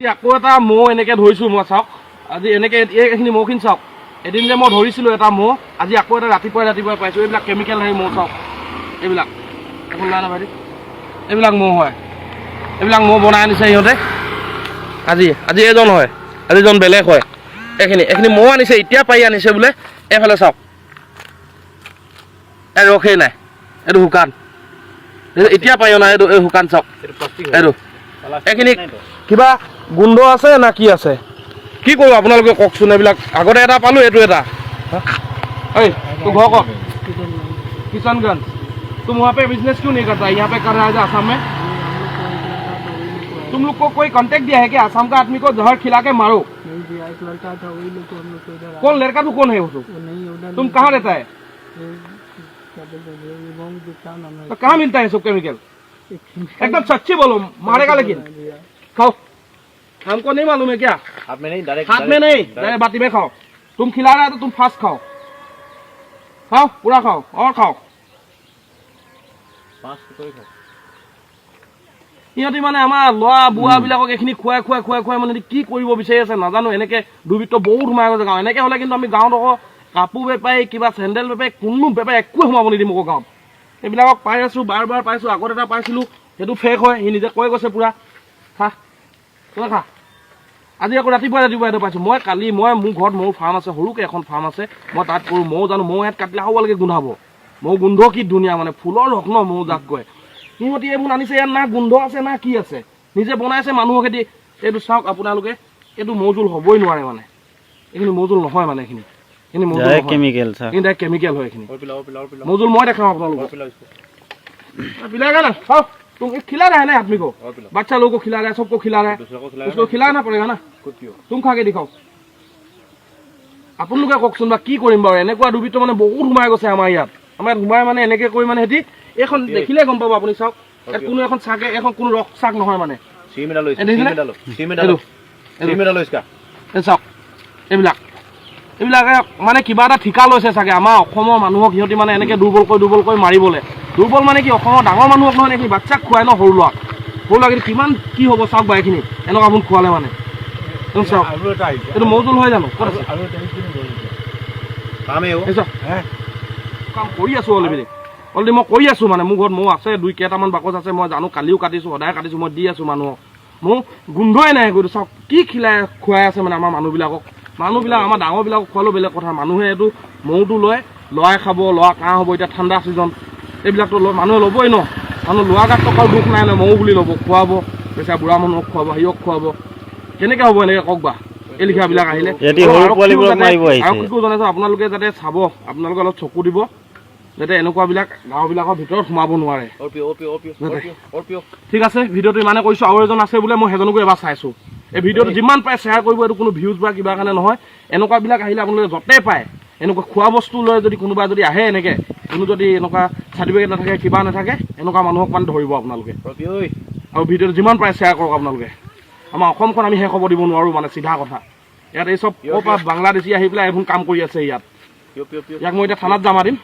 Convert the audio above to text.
আকৌ এটা মৌ এনেকৈ ধৰিছোঁ মই চাওক আজি এনেকৈ এইখিনি মৌখিনি চাওক এদিন যে মই ধৰিছিলোঁ এটা মৌ আজি আকৌ এটা ৰাতিপুৱাই পাইছোঁ এইবিলাক কেমিকেল হেৰি মৌ চাওক এইবিলাক একো নাই না ভাইটি এইবিলাক মৌ হয় এইবিলাক মৌ বনাই আনিছে সিহঁতে আজি এজন হয় আজিজন বেলেগ হয় এইখিনি মৌ আনিছে এতিয়া পাৰি আনিছে বোলে এইফালে চাওক এই ৰখেই নাই এইটো শুকান এতিয়া পাৰি অনা এইটো এই শুকান চাওক এইটো এইখিনি কিবা গোন্ধ আছে না কি আছে কি কৰোঁ আপোনালোকে কওকচোন এইবিলাক আগতে এটা পালোঁ এইটো এটা এই तो घर कौन किशनगंज तुम वहाँ पे बिजनेस क्यों नहीं करता यहाँ पे कर रहा है आसाम में तुम लोग को कोई कांटेक्ट दिया है कि आसाम का आदमी को जहर खिला के मारो नहीं दिया एक लड़का था वही लोग हम लोग को इधर कौन लड़का तो कौन है वो तुम कहाँ रहता है तो कहाँ मिलता है सब केमिकल एकदम सच्ची बोलो मारेगा लेकिन खाओ हमको नहीं मालूम है क्या हाथ में नहीं डायरेक्ट बाटी में खाओ तुम खिला रहा है तो तुम फास्ट खाओ खाओ पूरा खाओ और खाओ সিহঁতি মানে আমাৰ ল'ৰা বুঢ়াবিলাকক এইখিনি খুৱাই মানে কি কৰিব বিচাৰি আছে নাজানো এনেকৈ দুৰ্বৃত্ত বহুত সোমাই গৈছে গাঁও এনেকৈ হ'লে কিন্তু আমি গাঁৱত আকৌ কাপোৰ বেপাৰী কিবা চেণ্ডেল বেপাৰী কোনো বেপাৰী একোৱে সোমাব নিদিম আকৌ গাঁৱত এইবিলাকক পাই আছোঁ বাৰ পাইছোঁ আগত এটা পাইছিলোঁ সেইটো ফেক হয় সি নিজে কৈ গৈছে পূৰা খা তই খা আজি আকৌ ৰাতিপুৱা এইটো পাইছোঁ মই কালি মোৰ ঘৰত মৌ ফাৰ্ম আছে সৰুকৈ এখন ফাৰ্ম আছে মই তাত কৰোঁ মৌ জানো মৌ ইয়াত কাটিলে হ'ব লাগে গোন্ধাব মৌ গোন্ধ কি ধুনীয়া মানে ফুলৰ ৰস ন মৌ যাক কয় সিহঁতি এইবোৰ আনিছে ইয়াত না গোন্ধ আছে না কি আছে নিজে বনাইছে মানুহক খেতি এইটো চাওক আপোনালোকে এইটো মৌজোল হ'বই নোৱাৰে মানে এইখিনি মৌজোল নহয় মানে এইখিনি কেমিকেল হয় এইখিনি মৌজোল মই দেখাওঁ আপোনালোকক পিলাएगा ना खाओ तुम खिला रहा है ना आदमी को बच्चा लोगों को खिला रहा है सबको खिला रहा है उसको खिलाना पड़ेगा ना तुम खा के दिखाओ আপোনালোকে কওকচোন বা কি কৰিম বাৰু এনেকুৱা দুৰ্বৃত্ত মানে বহুত সোমাই গৈছে আমাৰ ইয়াত সোমাই মানে এনেকৈ কৰি মানে সিহঁতি এইখন দেখিলে গম পাব আপুনি চাওক ইয়াত কোনো এখন চাকে এখন কোনো ৰস চাক নহয় মানে চাওক এইবিলাক মানে কিবা এটা ঠিকা লৈছে চাগে আমাৰ অসমৰ মানুহক সিহঁতি মানে এনেকৈ দুৰ্বল কৰি মাৰিবলৈ দুৰ্বল মানে কি অসমৰ ডাঙৰ মানুহক নহয় নেকি বাচ্চাক খুৱাই ন সৰু ল'ৰাক কিমান কি হ'ব চাওক বা এইখিনি এনেকুৱা আপুনি খোৱালে মানে চাওক এইটো মৌজোল হয় জানো ক'ত আছে কাম কৰি আছোঁ অলৰেডি মই কৰি আছোঁ মানে মোৰ ঘৰত মৌ আছে দুই কেইটামান বাকচ আছে মই জানো কালিও কাটিছোঁ সদায় কাটিছোঁ মই দি আছোঁ মানুহক মোৰ গোন্ধই নাই গৈ চাওক কি খুৱাই আছে মানে আমাৰ মানুহবিলাক আমাৰ ডাঙৰবিলাকক খোৱালেও বেলেগ কথা মানুহে এইটো মৌটো লৰাই খাব ল'ৰা কাহ হ'ব এতিয়া ঠাণ্ডা ছিজন এইবিলাকতো মানুহে ল'বই ন মানুহ লোৱা গাত টকাৰ দুখ নাই ন মৌ বুলি ল'ব খুৱাব বেচা বুঢ়া মানুহক খুৱাব হেৰিয়ক খুৱাব কেনেকৈ হ'ব এনেকৈ কওক বা এই লিখাবিলাক আহিলে আৰু জনাইছোঁ আপোনালোকে যাতে চাব আপোনালোকে অলপ চকু দিব যাতে এনেকুৱাবিলাক গাঁওবিলাকৰ ভিতৰত সোমাব নোৱাৰে ঠিক আছে ভিডিঅ'টো ইমানে কৰিছোঁ আৰু এজন আছে বোলে মই সেইজনকো এবাৰ চাইছোঁ এই ভিডিঅ'টো যিমান পায় শ্বেয়াৰ কৰিব এইটো কোনো ভিউজ বা কিবা কাৰণে নহয় এনেকুৱাবিলাক আহিলে আপোনালোকে য'তে পায় এনেকুৱা খোৱা বস্তু লৈ যদি কোনোবা যদি আহে এনেকৈ কোনো যদি এনেকুৱা চাৰ্টিফিকেট নাথাকে কিবা নাথাকে এনেকুৱা মানুহক মানে ধৰিব আপোনালোকে আৰু ভিডিঅ'টো যিমান পায় শ্বেয়াৰ কৰক আপোনালোকে আমাৰ অসমখন আমি শেষ হ'ব দিব নোৱাৰোঁ মানে চিধা কথা ইয়াত এই চব বাংলাদেশী আহি পেলাই এইখন কাম কৰি আছে ইয়াত মই এতিয়া থানাত জমা দিম